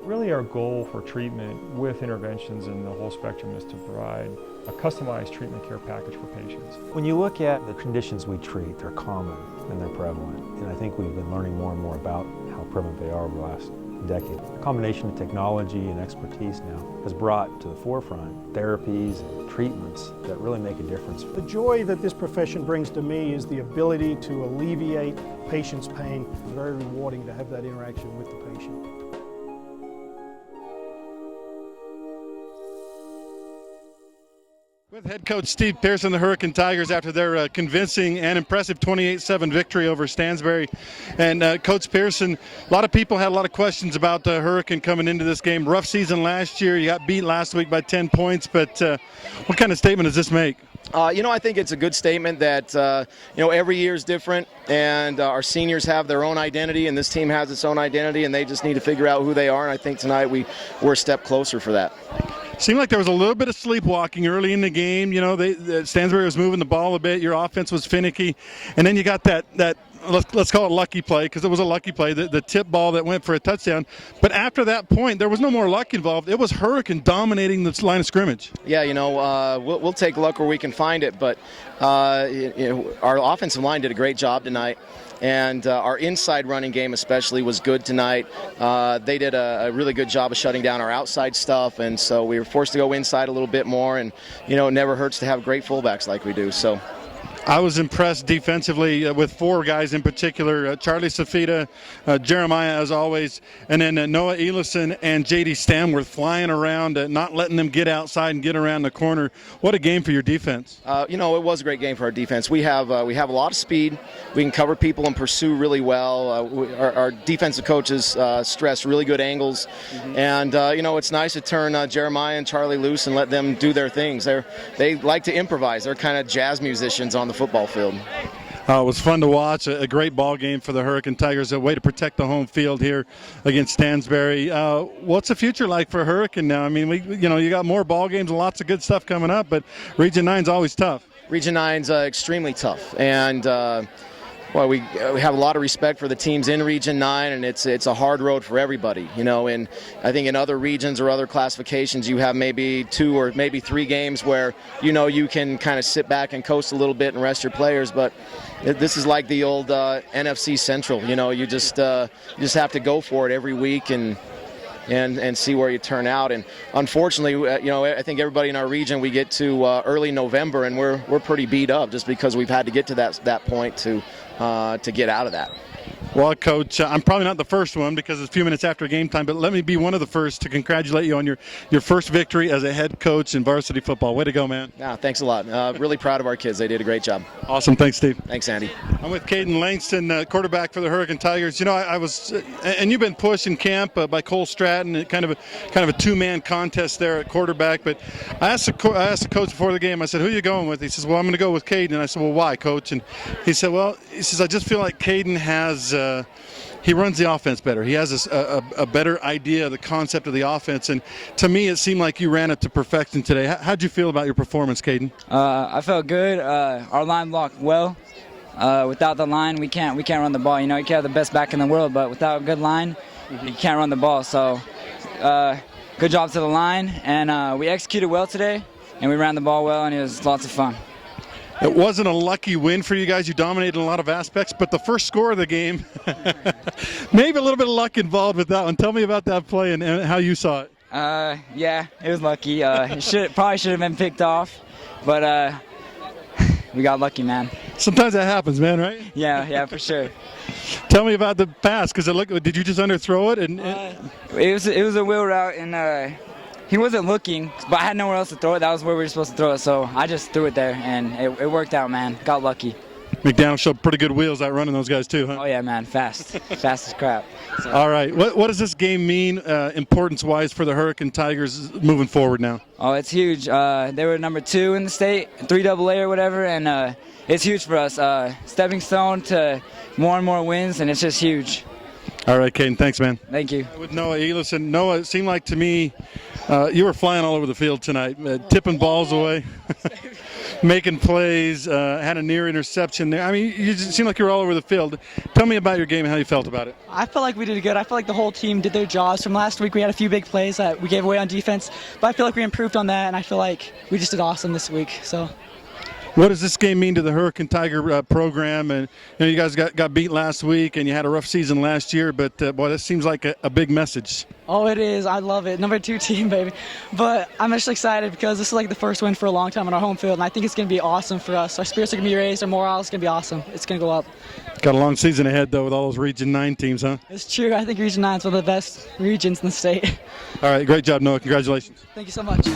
Really our goal for treatment with interventions in the whole spectrum is to provide a customized treatment care package for patients. When you look at the conditions we treat, they're common and they're prevalent. And I think we've been learning more and more about how prevalent they are over the last decade. A combination of technology and expertise now has brought to the forefront therapies and treatments that really make a difference. The joy that this profession brings to me is the ability to alleviate patients' pain. It's very rewarding to have that interaction with the patient. With head coach Steve Pearson, the Hurricane Tigers, after their convincing and impressive 28-7 victory over Stansbury. And Coach Pearson, a lot of people had a lot of questions about the Hurricane coming into this game. Rough season last year. You got beat last week by 10 points. But what kind of statement does this make? I think it's a good statement that, every year is different, and our seniors have their own identity, and this team has its own identity, and they just need to figure out who they are. And I think tonight we're a step closer for that. Seemed like there was a little bit of sleepwalking early in the game. Stansbury was moving the ball a bit. Your offense was finicky. And then you got that let's call it lucky play, because it was a lucky play, the tip ball that went for a touchdown. But after that point, there was no more luck involved. It was Hurricane dominating the line of scrimmage. Yeah, we'll take luck where we can find it. But our offensive line did a great job tonight. And our inside running game especially was good tonight. They did a really good job of shutting down our outside stuff, and so we were forced to go inside a little bit more. And, it never hurts to have great fullbacks like we do. So I was impressed defensively with four guys in particular, Charlie Safita, Jeremiah as always, and then Noah Elist and J.D. Stamworth flying around, not letting them get outside and get around the corner. What a game for your defense. It was a great game for our defense. We have a lot of speed. We can cover people and pursue really well. Our defensive coaches stress really good angles. Mm-hmm. And, it's nice to turn Jeremiah and Charlie loose and let them do their things. They like to improvise. They're kind of jazz musicians on the football field. It was fun to watch. A great ball game for the Hurricane Tigers. A way to protect the home field here against Stansbury. What's the future like for Hurricane now? I mean, you got more ball games and lots of good stuff coming up, but Region 9's always tough. Region 9's extremely tough, and we have a lot of respect for the teams in Region 9, and it's a hard road for everybody. And I think in other regions or other classifications, you have maybe 2 or maybe 3 games where you can kind of sit back and coast a little bit and rest your players. But this is like the old NFC Central. You just have to go for it every week and see where you turn out. And unfortunately, I think everybody in our region, we get to early November and we're pretty beat up just because we've had to get to that point to get out of that. Well, Coach, I'm probably not the first one because it's a few minutes after game time, but let me be one of the first to congratulate you on your first victory as a head coach in varsity football. Way to go, man. Yeah, thanks a lot. Really proud of our kids. They did a great job. Awesome. Thanks, Steve. Thanks, Andy. I'm with Kaden Langston, quarterback for the Hurricane Tigers. I was, and you've been pushed in camp by Cole Stratton, kind of a two-man contest there at quarterback. But I asked the coach before the game. I said, "Who are you going with?" He says, "Well, I'm going to go with Kaden." And I said, "Well, why, Coach?" And he said, "I just feel like Kaden has." He runs the offense better. He has a better idea of the concept of the offense. And to me, it seemed like you ran it to perfection today. How'd you feel about your performance, Kaden? I felt good. Our line blocked well. Without the line, we can't run the ball. You can have the best back in the world, but without a good line, you can't run the ball. So good job to the line. And we executed well today, and we ran the ball well, and it was lots of fun. It wasn't a lucky win for you guys. You dominated in a lot of aspects, but the first score of the game, maybe a little bit of luck involved with that one. Tell me about that play and how you saw it. Yeah, it was lucky. It probably should have been picked off, but we got lucky, man. Sometimes that happens, man, right? Yeah, for sure. Tell me about the pass, because did you just underthrow it? It was a wheel route, and he wasn't looking, but I had nowhere else to throw it. That was where we were supposed to throw it, so I just threw it there, and it worked out, man. Got lucky. McDowell showed pretty good wheels out running those guys too, huh? Oh, yeah, man, fast as crap. So. All right, what does this game mean importance-wise for the Hurricane Tigers moving forward now? Oh, it's huge. They were number 2 in the state, 3AA or whatever, and it's huge for us. Stepping stone to more and more wins, and it's just huge. All right, Kaden, thanks, man. Thank you. With Noah Elist, and Noah, it seemed like to me you were flying all over the field tonight, tipping balls away. making plays, had a near interception there. I mean, you just seemed like you were all over the field. Tell me about your game and how you felt about it. I felt like we did good. I feel like the whole team did their jobs. From last week, we had a few big plays that we gave away on defense, but I feel like we improved on that, and I feel like we just did awesome this week. So. What does this game mean to the Hurricane Tiger program? And you guys got beat last week, and you had a rough season last year. But boy, this seems like a big message. Oh, it is. I love it. Number 2 team, baby. But I'm just excited because this is like the first win for a long time on our home field, and I think it's going to be awesome for us. Our spirits are going to be raised. Our morale is going to be awesome. It's going to go up. Got a long season ahead, though, with all those Region 9 teams, huh? It's true. I think Region 9 is one of the best regions in the state. All right, great job, Noah. Congratulations. Thank you so much.